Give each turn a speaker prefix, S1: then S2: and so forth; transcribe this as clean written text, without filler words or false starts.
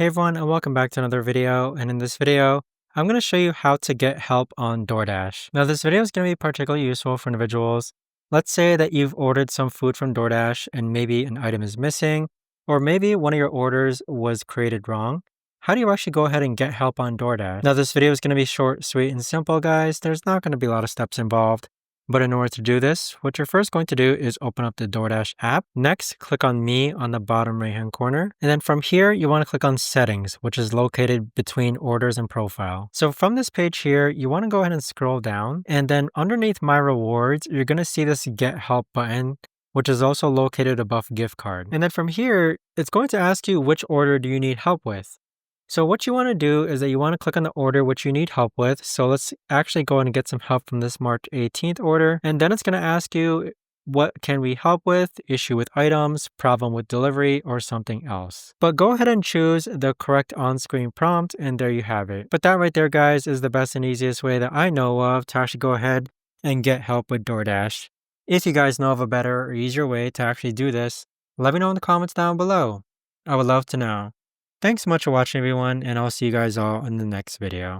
S1: Hey everyone, and welcome back to another video. And in this video, I'm going to show you how to get help on DoorDash. Now, this video is going to be particularly useful for individuals. Let's say that you've ordered some food from DoorDash and maybe an item is missing, or maybe one of your orders was created wrong. How do you actually go ahead and get help on DoorDash? Now, this video is going to be short, sweet, and simple, guys. There's not going to be a lot of steps involved. But in order to do this, what you're first going to do is open up the DoorDash app. Next, click on Me on the bottom right-hand corner. And then from here, you want to click on Settings, which is located between Orders and Profile. So from this page here, you want to go ahead and scroll down. And then underneath My Rewards, you're going to see this Get Help button, which is also located above Gift Card. And then from here, it's going to ask you which order do you need help with. So what you want to do is that you want to click on the order which you need help with. So let's actually go and get some help from this March 18th order. And then it's going to ask you, what can we help with? Issue with items, problem with delivery, or something else. But go ahead and choose the correct on-screen prompt, and there you have it. But that right there, guys, is the best and easiest way that I know of to actually go ahead and get help with DoorDash. If you guys know of a better or easier way to actually do this, let me know in the comments down below. I would love to know. Thanks so much for watching, everyone, and I'll see you guys all in the next video.